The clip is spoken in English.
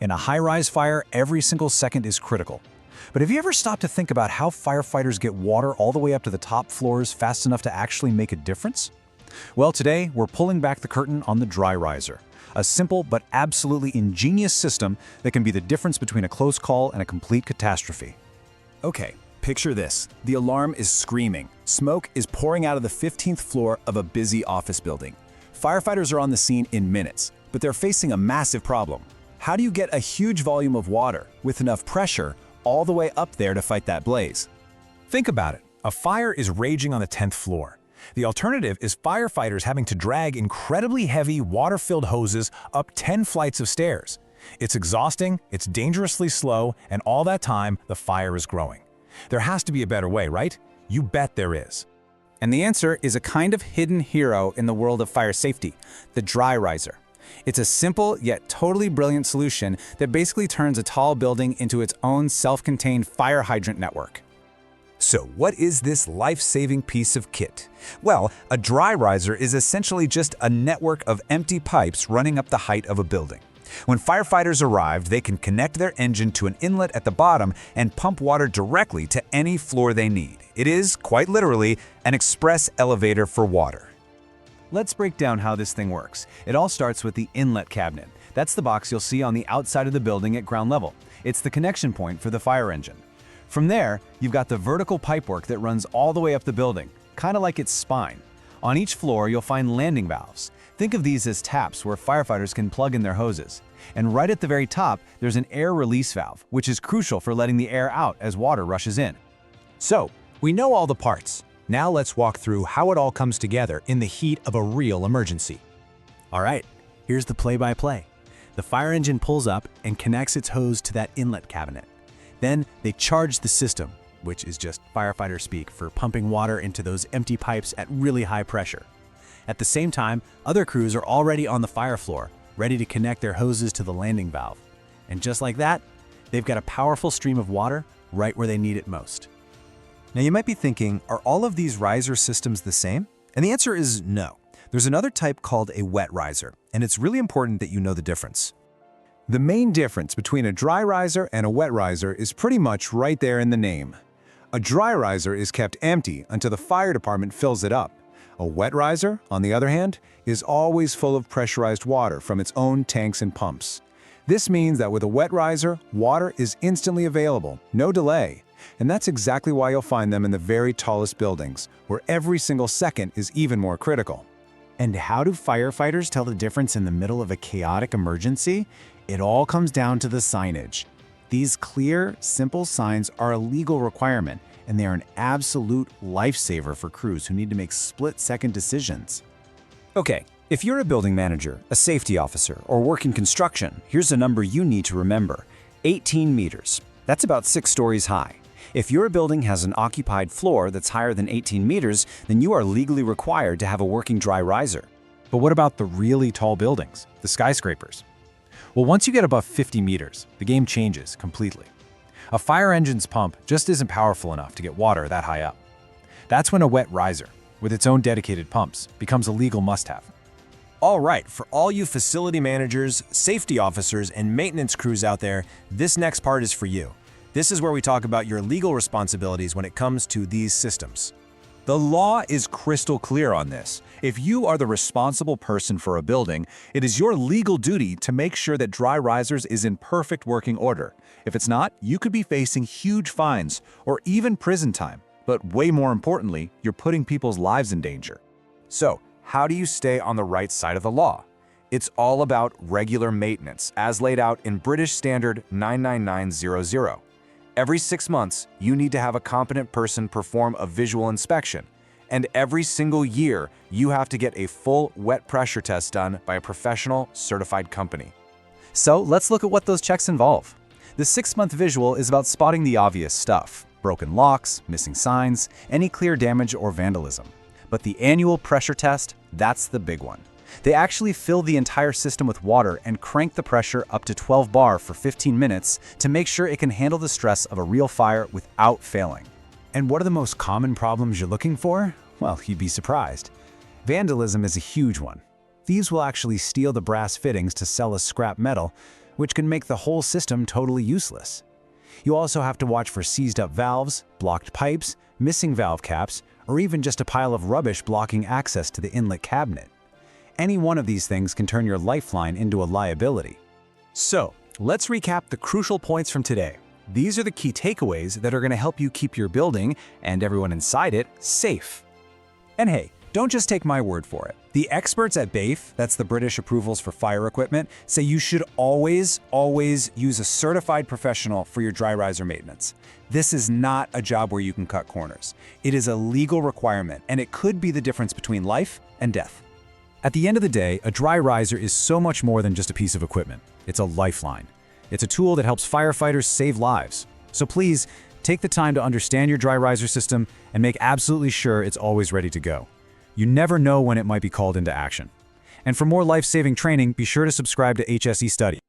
In a high-rise fire, every single second is critical. But have you ever stopped to think about how firefighters get water all the way up to the top floors fast enough to actually make a difference? Well, today, we're pulling back the curtain on the dry riser, a simple but absolutely ingenious system that can be the difference between a close call and a complete catastrophe. Okay, picture this. The alarm is screaming. Smoke is pouring out of the 15th floor of a busy office building. Firefighters are on the scene in minutes, but they're facing a massive problem. How do you get a huge volume of water with enough pressure all the way up there to fight that blaze? Think about it. A fire is raging on the 10th floor. The alternative is firefighters having to drag incredibly heavy water-filled hoses up 10 flights of stairs. It's exhausting, it's dangerously slow, and all that time, the fire is growing. There has to be a better way, right? You bet there is. And the answer is a kind of hidden hero in the world of fire safety, the dry riser. It's a simple yet totally brilliant solution that basically turns a tall building into its own self-contained fire hydrant network. So what is this life-saving piece of kit? Well, a dry riser is essentially just a network of empty pipes running up the height of a building. When firefighters arrive, they can connect their engine to an inlet at the bottom and pump water directly to any floor they need. It is, quite literally, an express elevator for water. Let's break down how this thing works. It all starts with the inlet cabinet. That's the box you'll see on the outside of the building at ground level. It's the connection point for the fire engine. From there, you've got the vertical pipework that runs all the way up the building, kind of like its spine. On each floor, you'll find landing valves. Think of these as taps where firefighters can plug in their hoses. And right at the very top, there's an air release valve, which is crucial for letting the air out as water rushes in. So, we know all the parts. Now let's walk through how it all comes together in the heat of a real emergency. All right, here's the play-by-play. The fire engine pulls up and connects its hose to that inlet cabinet. Then they charge the system, which is just firefighter speak for pumping water into those empty pipes at really high pressure. At the same time, other crews are already on the fire floor, ready to connect their hoses to the landing valve. And just like that, they've got a powerful stream of water right where they need it most. Now you might be thinking, are all of these riser systems the same? And the answer is no. There's another type called a wet riser, and it's really important that you know the difference. The main difference between a dry riser and a wet riser is pretty much right there in the name. A dry riser is kept empty until the fire department fills it up. A wet riser, on the other hand, is always full of pressurized water from its own tanks and pumps. This means that with a wet riser, water is instantly available, no delay. And that's exactly why you'll find them in the very tallest buildings, where every single second is even more critical. And how do firefighters tell the difference in the middle of a chaotic emergency? It all comes down to the signage. These clear, simple signs are a legal requirement, and they are an absolute lifesaver for crews who need to make split-second decisions. Okay, if you're a building manager, a safety officer, or work in construction, here's a number you need to remember: 18 meters. That's about 6 stories high. If your building has an occupied floor that's higher than 18 meters, then you are legally required to have a working dry riser. But what about the really tall buildings, the skyscrapers? Well, once you get above 50 meters, the game changes completely. A fire engine's pump just isn't powerful enough to get water that high up. That's when a wet riser, with its own dedicated pumps, becomes a legal must-have. All right, for all you facility managers, safety officers, and maintenance crews out there, this next part is for you. This is where we talk about your legal responsibilities when it comes to these systems. The law is crystal clear on this. If you are the responsible person for a building, it is your legal duty to make sure that dry risers is in perfect working order. If it's not, you could be facing huge fines or even prison time. But way more importantly, you're putting people's lives in danger. So, how do you stay on the right side of the law? It's all about regular maintenance, as laid out in British Standard 99900. Every 6 months, you need to have a competent person perform a visual inspection. And every single year, you have to get a full wet pressure test done by a professional, certified company. So let's look at what those checks involve. The 6-month visual is about spotting the obvious stuff: broken locks, missing signs, any clear damage or vandalism. But the annual pressure test, that's the big one. They actually fill the entire system with water and crank the pressure up to 12 bar for 15 minutes to make sure it can handle the stress of a real fire without failing. And what are the most common problems you're looking for? Well, you'd be surprised. Vandalism is a huge one. Thieves will actually steal the brass fittings to sell as scrap metal, which can make the whole system totally useless. You also have to watch for seized-up valves, blocked pipes, missing valve caps, or even just a pile of rubbish blocking access to the inlet cabinet. Any one of these things can turn your lifeline into a liability. So, let's recap the crucial points from today. These are the key takeaways that are going to help you keep your building and everyone inside it safe. And hey, don't just take my word for it. The experts at BAFE, that's the British Approvals for Fire Equipment, say you should always use a certified professional for your dry riser maintenance. This is not a job where you can cut corners. It is a legal requirement, and it could be the difference between life and death. At the end of the day, a dry riser is so much more than just a piece of equipment. It's a lifeline. It's a tool that helps firefighters save lives. So please, take the time to understand your dry riser system and make absolutely sure it's always ready to go. You never know when it might be called into action. And for more life-saving training, be sure to subscribe to HSE Study.